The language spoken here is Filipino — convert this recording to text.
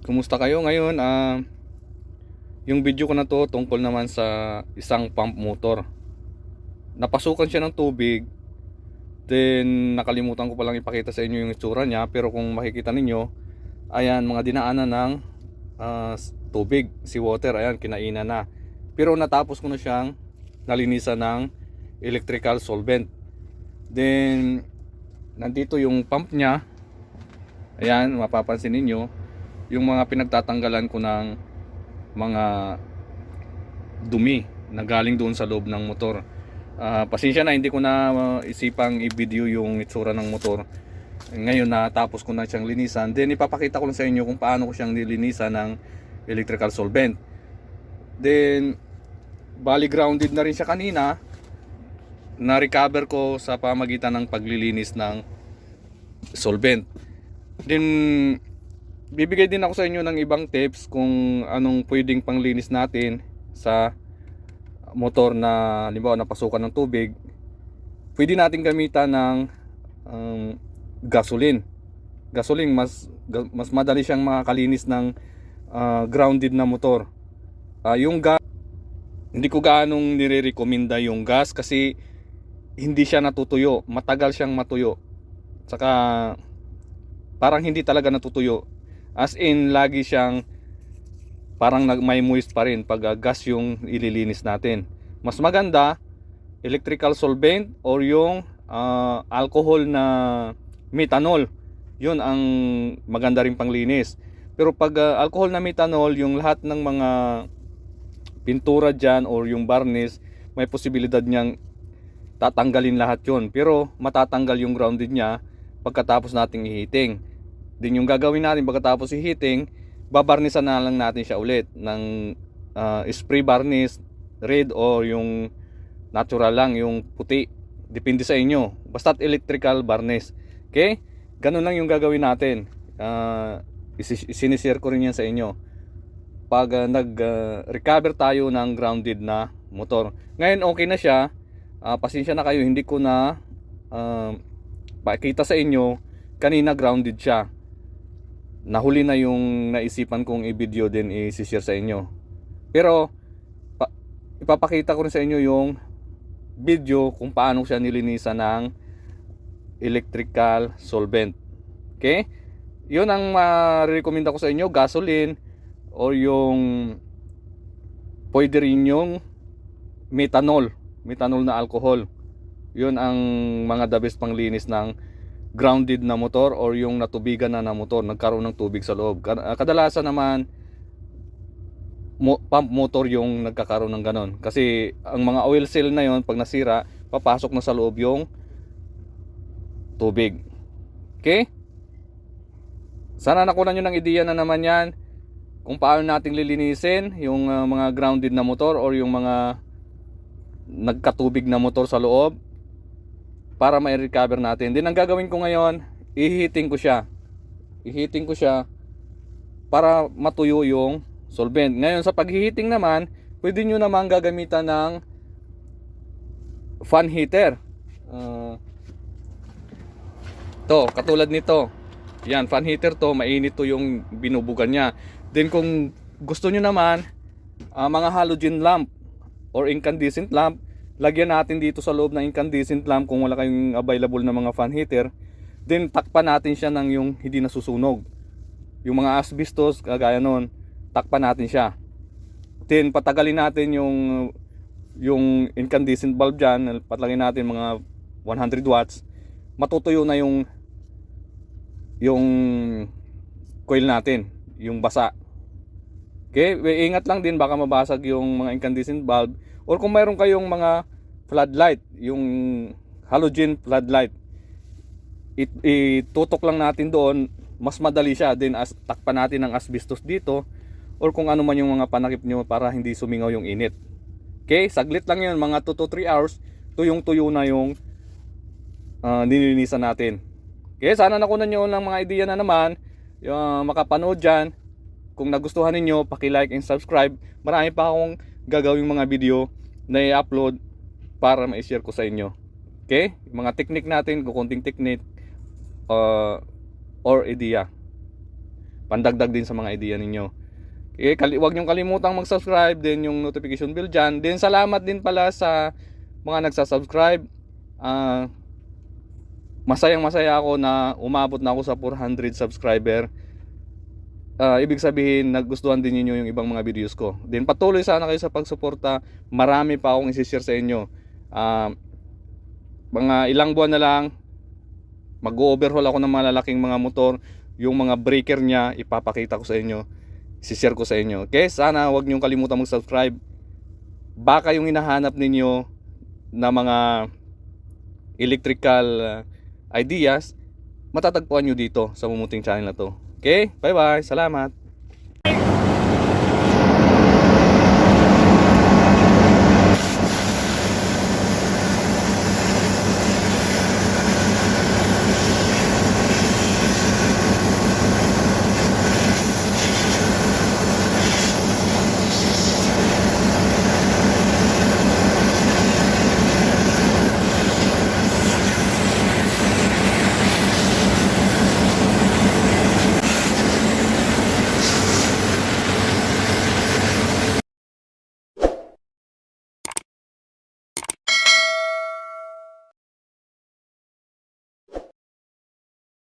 Kumusta kayo ngayon? Yung video ko na to tungkol naman sa isang pump motor. Napasukan siya ng tubig, then nakalimutan ko palang ipakita sa inyo yung itsura niya. Pero kung makikita ninyo, ayan, mga dinaanan ng tubig, si water, ayan, kinainan na. Pero natapos ko na siyang nalinisan ng electrical solvent. Then nandito yung pump niya. Ayan, mapapansin ninyo yung mga pinagtatanggalan ko ng mga dumi na galing doon sa loob ng motor. Pasensya na, hindi ko na isipang i-video yung itsura ng motor. Ngayon natapos ko na siyang linisan, then ipapakita ko lang sa inyo kung paano ko siyang nilinisan ng electrical solvent. Then bali grounded na rin siya kanina, na-recover ko sa pamagitan ng paglilinis ng solvent. Then bibigay din ako sa inyo ng ibang tips kung anong pwedeng panglinis natin sa motor na halimbawa napasukan ng tubig. Pwede natin gamitan ng gasoline. Gasoline mas madali siyang makakalinis ng grounded na motor. Yung gas, hindi ko gaanong nire-recommenda yung gas kasi hindi siya natutuyo, matagal siyang matuyo. Saka parang hindi talaga natutuyo. As in, lagi siyang parang may moist pa rin pag gas yung ililinis natin. Mas maganda electrical solvent or yung alcohol na methanol. Yun ang maganda rin panglinis. Pero pag alcohol na methanol, yung lahat ng mga pintura dyan or yung varnish, may posibilidad niyang tatanggalin lahat yun. Pero matatanggal yung grounded niya pagkatapos nating i-heating. Din yung gagawin natin pagkatapos i-heating, babarnisan na lang natin siya ulit ng spray varnish, red o yung natural lang, yung puti. Depende sa inyo. Basta't electrical varnish. Okay? Ganun lang yung gagawin natin. Sinishare ko rin yan sa inyo. Pag nag-recover tayo ng grounded na motor. Ngayon okay na siya. Pasensya na kayo, hindi ko na pakita sa inyo. Kanina grounded siya. Nahuli na yung naisipan kong i-video din i-share sa inyo. Pero ipapakita ko rin sa inyo yung video kung paano siya nilinisan ng electrical solvent. Okay? Yun ang ma-recommend ko sa inyo, gasoline or yung pwede rin yung methanol na alcohol. Yun ang mga the best panglinis ng grounded na motor or yung natubigan na motor, nagkaroon ng tubig sa loob. Kadalasan naman pump motor yung nagkakaroon ng ganon, kasi ang mga oil seal na yon, pag nasira, papasok na sa loob yung tubig. Okay? Sana nakuha nyo ng ideya na naman yan kung paano nating lilinisin yung mga grounded na motor or yung mga nagkatubig na motor sa loob para ma-recover natin. Din ang gagawin ko ngayon, i-heating ko siya. I-heating ko siya para matuyo yung solvent. Ngayon sa pag-heating naman, pwede nyo naman gagamitan ng fan heater. To, katulad nito. Yan, fan heater to, mainit to yung binubugan niya. Then kung gusto nyo naman, mga halogen lamp or incandescent lamp, lagyan natin dito sa loob ng incandescent lamp kung wala kayong available na mga fan heater. Then takpan natin siya ng yung hindi nasusunog. Yung mga asbestos, kagaya nun, takpan natin siya. Then patagalin natin yung incandescent bulb dyan, patagin natin mga 100 watts. Matutuyo na yung coil natin, yung basa. Okay, ingat lang din, baka mabasag yung mga incandescent bulb. Or kung mayroon kayong mga floodlight, yung halogen floodlight, itutok lang natin doon, mas madali siya. Then takpan natin ng asbestos dito or kung ano man yung mga panakip nyo para hindi sumingaw yung init. Okay, saglit lang yun, mga 2 to 3 hours, tuyong-tuyo na yung nilinisan natin. Okay, sana nakunan nyo ng mga idea na naman, yung makapanood dyan. Kung nagustuhan ninyo, paki-like and subscribe. Marami pa akong gagawing mga video na i-upload para ma-share ko sa inyo. Okay? Mga technique natin, kukunting technique or idea. pandagdag din sa mga idea ninyo. Okay, huwag niyong kalimutang mag-subscribe, din yung notification bell dyan. Then salamat din pala sa mga nagsasubscribe. Masayang-masaya ako na umabot na ako sa 400 subscriber. Ibig sabihin nagustuhan din niyo yung ibang mga videos ko. Then patuloy sana kayo sa pagsuporta. Marami pa akong i-share sa inyo. Mga ilang buwan na lang mag-overhaul ako ng malalaking mga motor. Yung mga breaker niya ipapakita ko sa inyo, i-share ko sa inyo. Okay, sana huwag niyo kalimutan mag-subscribe. Baka yung hinahanap ninyo na mga electrical ideas, matatagpuan nyo dito sa Mumuting channel na to. Okay, bye bye, salamat.